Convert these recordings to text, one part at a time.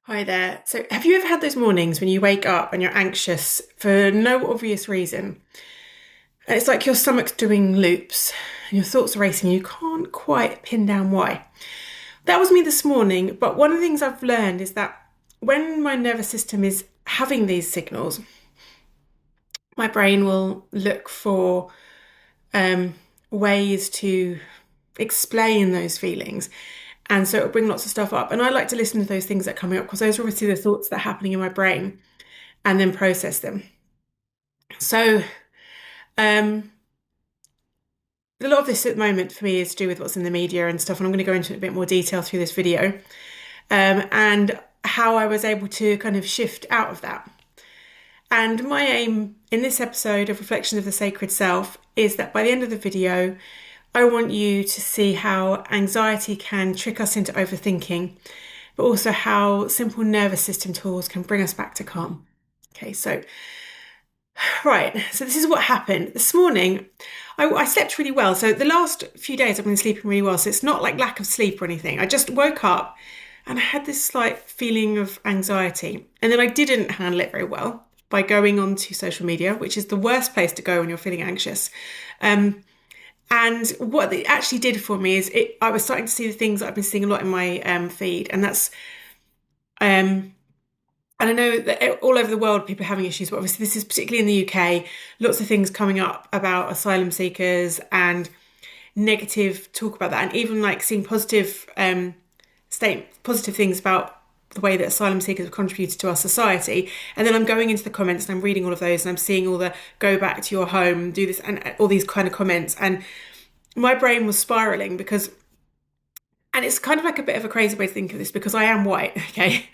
Hi there. So, have you ever had those mornings when you wake up and you're anxious for no obvious reason? And it's like your stomach's doing loops and your thoughts are racing and you can't quite pin down why. That was me this morning, but one of the things I've learned is that when my nervous system is having these signals, my brain will look for um, ways to explain those feelings. And so it'll bring lots of stuff up. And I like to listen to those things that are coming up because those are obviously the thoughts that are happening in my brain and then process them. So, um, a lot of this at the moment for me is to do with what's in the media and stuff, and I'm going to go into a bit more detail through this video, and how I was able to kind of shift out of that. And my aim in this episode of Reflections of the Sacred Self is that by the end of the video, I want you to see how anxiety can trick us into overthinking, but also how simple nervous system tools can bring us back to calm. Okay, so right, so this is what happened. This morning, I slept really well. So the last few days I've been sleeping really well. So it's not like lack of sleep or anything. I just woke up and I had this slight feeling of anxiety. And then I didn't handle it very well by going onto social media, which is the worst place to go when you're feeling anxious. And what it actually did for me is I was starting to see the things that I've been seeing a lot in my feed. And that's and I know that all over the world people are having issues, but obviously this is particularly in the UK, lots of things coming up about asylum seekers and negative talk about that, and even like seeing positive things about the way that asylum seekers have contributed to our society. And then I'm going into the comments and I'm reading all of those and I'm seeing all the go back to your home, do this, and all these kind of comments. And my brain was spiraling because, and it's kind of like a bit of a crazy way to think of this because I am white, okay?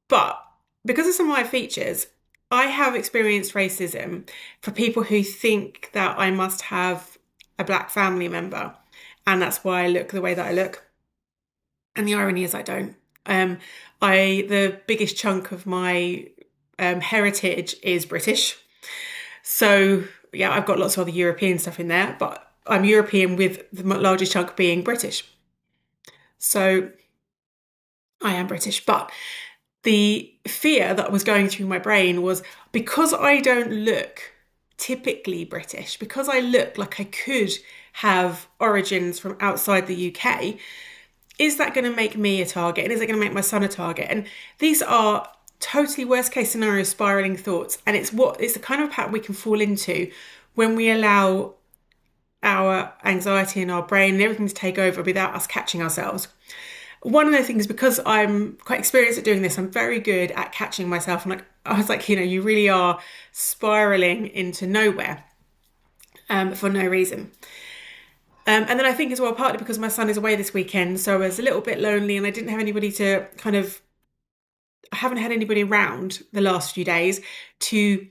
But because of some of my features, I have experienced racism for people who think that I must have a black family member, and that's why I look the way that I look. And the irony is, I don't. Um, the biggest chunk of my heritage is British, so yeah, I've got lots of other European stuff in there, but I'm European with the largest chunk being British. So I am British, but the fear that was going through my brain was because I don't look typically British, because I look like I could have origins from outside the UK, is that going to make me a target? And is it going to make my son a target? And these are totally worst case scenario spiraling thoughts. And it's the kind of pattern we can fall into when we allow our anxiety in our brain and everything to take over without us catching ourselves. One of the things, because I'm quite experienced at doing this, I'm very good at catching myself. And like I was like, you really are spiraling into nowhere for no reason. And then I think as well, partly because my son is away this weekend, so I was a little bit lonely and I didn't have anybody to I haven't had anybody around the last few days to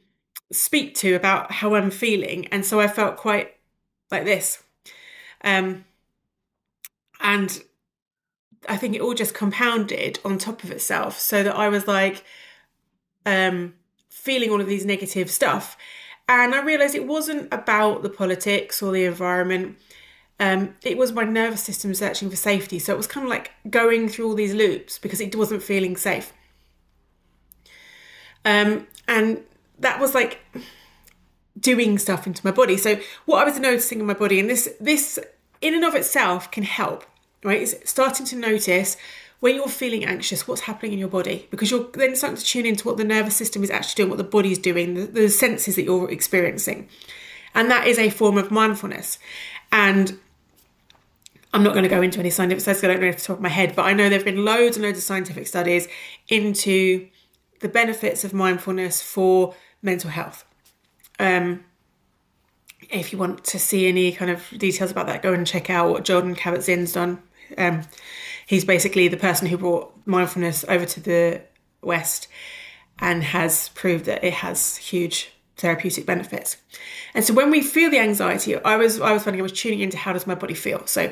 speak to about how I'm feeling. And so I felt quite like this. Um, and I think it all just compounded on top of itself so that I was like feeling all of these negative stuff. And I realized it wasn't about the politics or the environment. It was my nervous system searching for safety. So it was kind of like going through all these loops because it wasn't feeling safe. And that was like doing stuff into my body. So what I was noticing in my body, and this in and of itself can help, right? Is starting to notice when you're feeling anxious, what's happening in your body, because you're then starting to tune into what the nervous system is actually doing, what the body's doing, the senses that you're experiencing. And that is a form of mindfulness. And I'm not going to go into any scientific studies, I don't know off the top of my head, but I know there have been loads and loads of scientific studies into the benefits of mindfulness for mental health. If you want to see any kind of details about that, go and check out what Jordan Kabat-Zinn's done. He's basically the person who brought mindfulness over to the West and has proved that it has huge therapeutic benefits. And so when we feel the anxiety, I was finding I was tuning into how does my body feel. So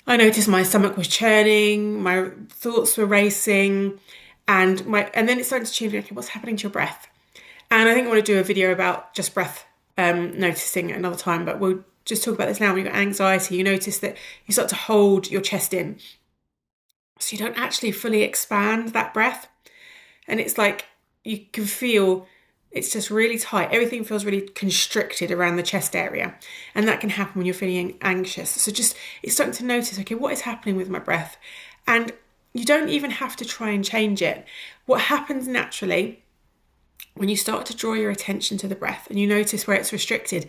I noticed my stomach was churning, my thoughts were racing, and then it started to tune in, okay, what's happening to your breath? And I think I want to do a video about just breath noticing another time, but we'll just talk about this now. When you've got anxiety, you notice that you start to hold your chest in. So you don't actually fully expand that breath. And it's like you can feel it's just really tight. Everything feels really constricted around the chest area. And that can happen when you're feeling anxious. So just it's starting to notice, okay, what is happening with my breath? And you don't even have to try and change it. What happens naturally when you start to draw your attention to the breath and you notice where it's restricted,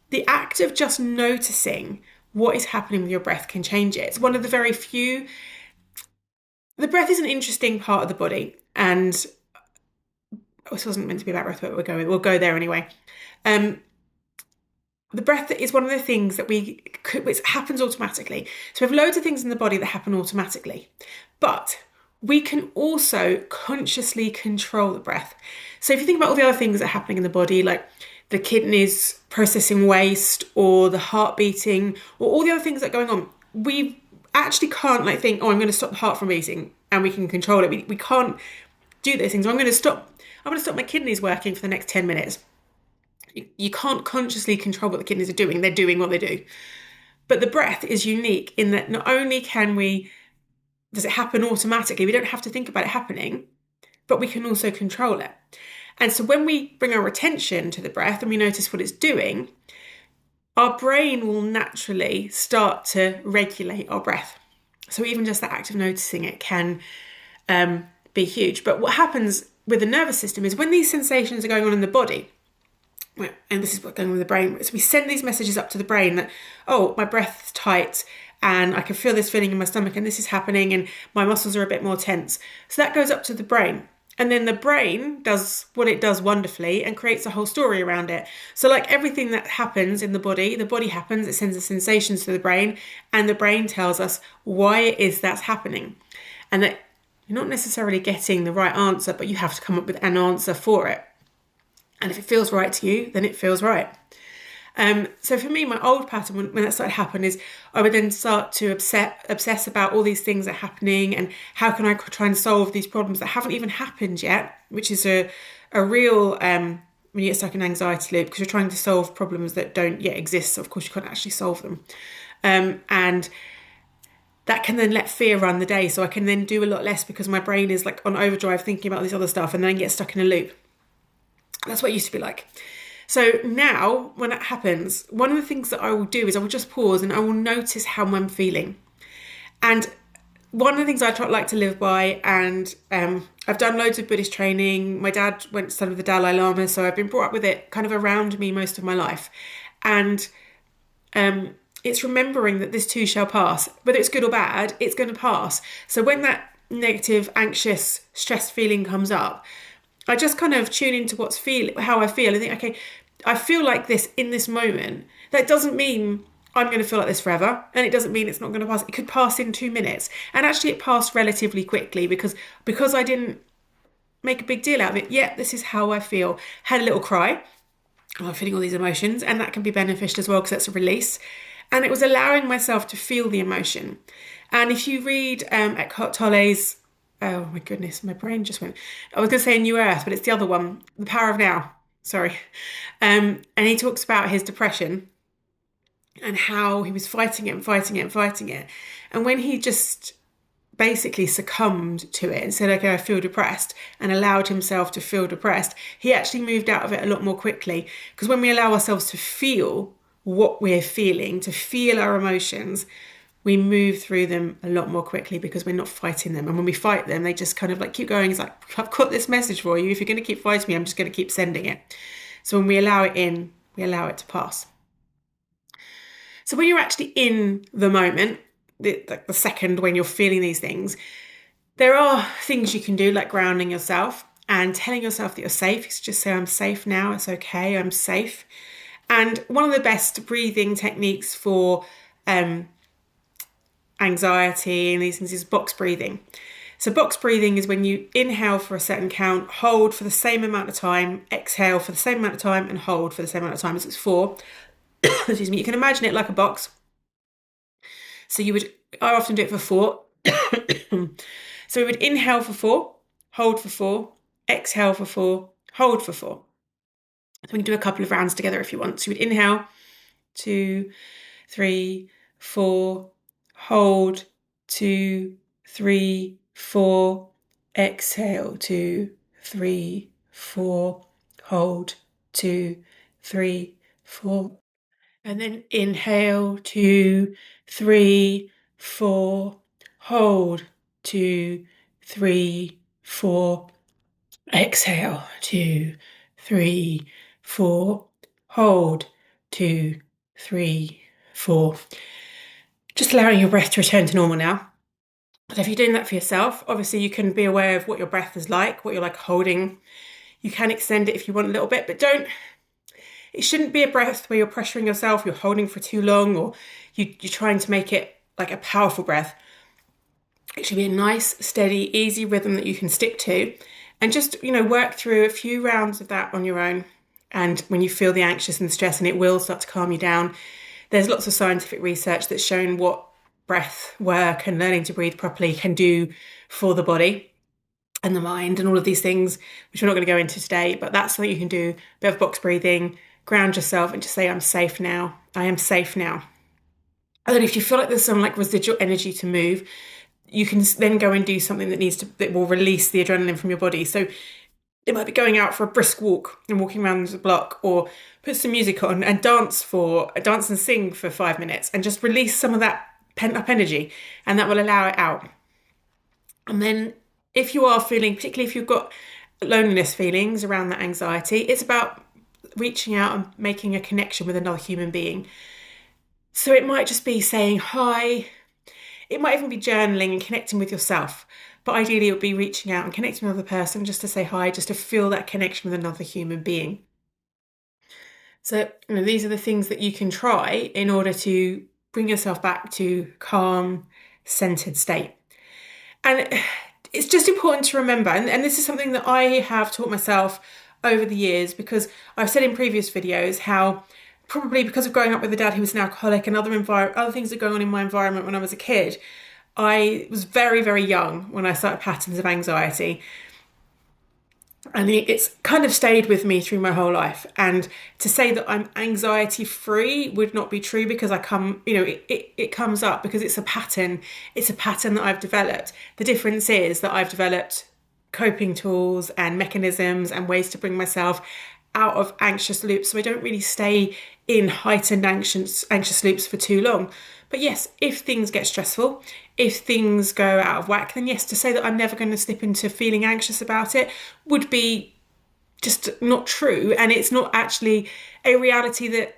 the act of just noticing what is happening with your breath can change it. It's one of the very few. The breath is an interesting part of the body, and this wasn't meant to be about breath, but we'll go there anyway. The breath is one of the things that it happens automatically. So we have loads of things in the body that happen automatically, but we can also consciously control the breath. So if you think about all the other things that are happening in the body, like the kidneys processing waste or the heart beating or all the other things that are going on, we actually can't think, oh, I'm going to stop the heart from beating and we can control it. We can't do those things. I'm going to stop my kidneys working for the next 10 minutes. You can't consciously control what the kidneys are doing. They're doing what they do. But the breath is unique in that not only does it happen automatically, we don't have to think about it happening, but we can also control it. And so when we bring our attention to the breath and we notice what it's doing, our brain will naturally start to regulate our breath. So even just the act of noticing it can be huge. But what happens with the nervous system is when these sensations are going on in the body, and this is what's going on with the brain, so we send these messages up to the brain that, oh, my breath's tight and I can feel this feeling in my stomach and this is happening and my muscles are a bit more tense. So that goes up to the brain. And then the brain does what it does wonderfully and creates a whole story around it. So like everything that happens in the body happens, it sends the sensations to the brain, and the brain tells us why it is that's happening. And that you're not necessarily getting the right answer, but you have to come up with an answer for it. And if it feels right to you, then it feels right. So for me, my old pattern when that started to happen is I would then start to obsess about all these things that are happening and how can I try and solve these problems that haven't even happened yet, which is a real, when you get stuck in an anxiety loop, because you're trying to solve problems that don't yet exist. So of course you can't actually solve them. And that can then let fear run the day. So I can then do a lot less because my brain is on overdrive thinking about this other stuff and then get stuck in a loop. That's what it used to be like. So now when that happens, one of the things that I will do is I will just pause and I will notice how I'm feeling. And one of the things I like to live by, and I've done loads of Buddhist training. My dad went to study with the Dalai Lama, so I've been brought up with it kind of around me most of my life. And it's remembering that this too shall pass. Whether it's good or bad, it's going to pass. So when that negative, anxious, stressed feeling comes up, I just kind of tune into how I feel. I think, okay, I feel like this in this moment. That doesn't mean I'm going to feel like this forever. And it doesn't mean it's not going to pass. It could pass in 2 minutes. And actually it passed relatively quickly because I didn't make a big deal out of it. Yeah, this is how I feel. Had a little cry. I'm feeling all these emotions. And that can be beneficial as well because that's a release. And it was allowing myself to feel the emotion. And if you read Eckhart Tolle's, oh my goodness, my brain just went. I was going to say New Earth, but it's the other one, The Power of Now. Sorry. And he talks about his depression and how he was fighting it. And when he just basically succumbed to it and said, okay, I feel depressed, and allowed himself to feel depressed, he actually moved out of it a lot more quickly. Because when we allow ourselves to feel what we're feeling, to feel our emotions, we move through them a lot more quickly because we're not fighting them. And when we fight them, they just kind of keep going. It's like, I've got this message for you. If you're going to keep fighting me, I'm just going to keep sending it. So when we allow it in, we allow it to pass. So when you're actually in the moment, the second when you're feeling these things, there are things you can do like grounding yourself and telling yourself that you're safe. You just say, I'm safe now. It's okay. I'm safe. And one of the best breathing techniques for anxiety and these things is box breathing. So box breathing is when you inhale for a certain count, hold for the same amount of time, exhale for the same amount of time, and hold for the same amount of time. So it's 4. Excuse me. You can imagine it like a box. So I often do it for 4. So we would inhale for 4, hold for 4, exhale for 4, hold for 4. So we can do a couple of rounds together if you want. So you would inhale, 2, 3, 4, hold, 2, 3, 4. Exhale, 2, 3, 4. Hold, 2, 3, 4. And then inhale, 2, 3, 4. Hold, 2, 3, 4. Exhale, 2, 3, 4. Hold, 2, 3, 4. Just allowing your breath to return to normal now. So if you're doing that for yourself, obviously you can be aware of what your breath is like, what you're like holding. You can extend it if you want a little bit, but it shouldn't be a breath where you're pressuring yourself, you're holding for too long, or you're trying to make it like a powerful breath. It should be a nice, steady, easy rhythm that you can stick to, and just, work through a few rounds of that on your own. And when you feel the anxious and the stress, and it will start to calm you down, there's lots of scientific research that's shown what breath work and learning to breathe properly can do for the body and the mind and all of these things, which we're not going to go into today, but that's something you can do. A bit of box breathing, ground yourself and just say, I'm safe now. I am safe now. And then if you feel like there's some residual energy to move, you can then go and do something that will release the adrenaline from your body. So it might be going out for a brisk walk and walking around the block, or put some music on and dance and sing for 5 minutes and just release some of that pent up energy, and that will allow it out. And then if you are feeling, particularly if you've got loneliness feelings around that anxiety, it's about reaching out and making a connection with another human being. So it might just be saying hi. It might even be journaling and connecting with yourself. But ideally, it would be reaching out and connecting with another person just to say hi, just to feel that connection with another human being. So, these are the things that you can try in order to bring yourself back to calm, centered state. And it's just important to remember, and this is something that I have taught myself over the years, because I've said in previous videos how probably because of growing up with a dad who was an alcoholic and other things that are going on in my environment when I was a kid, I was very, very young when I started patterns of anxiety. And it's kind of stayed with me through my whole life. And to say that I'm anxiety free would not be true, because it comes up because it's a pattern. It's a pattern that I've developed. The difference is that I've developed coping tools and mechanisms and ways to bring myself out of anxious loops, so I don't really stay in heightened anxious loops for too long. But yes, if things get stressful, if things go out of whack, then yes, to say that I'm never going to slip into feeling anxious about it would be just not true. And it's not actually a reality that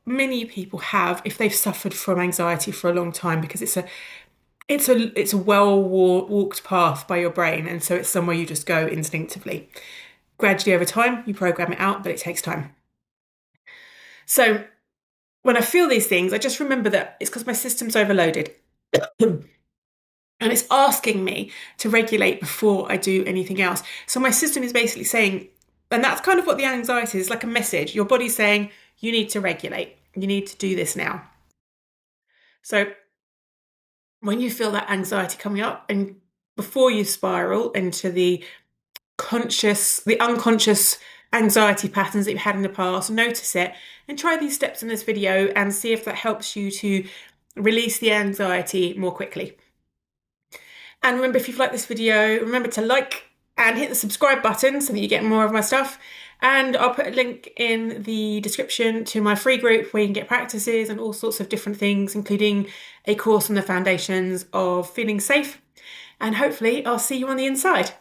many people have if they've suffered from anxiety for a long time, because it's a well walked path by your brain, and so it's somewhere you just go instinctively. Gradually over time, you program it out, but it takes time. So when I feel these things, I just remember that it's because my system's overloaded. And it's asking me to regulate before I do anything else. So my system is basically saying, and that's kind of what the anxiety is, like a message. Your body's saying, you need to regulate. You need to do this now. So when you feel that anxiety coming up, and before you spiral into the unconscious anxiety patterns that you've had in the past, notice it and try these steps in this video and see if that helps you to release the anxiety more quickly. And remember, if you've liked this video, remember to like and hit the subscribe button so that you get more of my stuff. And I'll put a link in the description to my free group where you can get practices and all sorts of different things, including a course on the foundations of feeling safe. And hopefully I'll see you on the inside.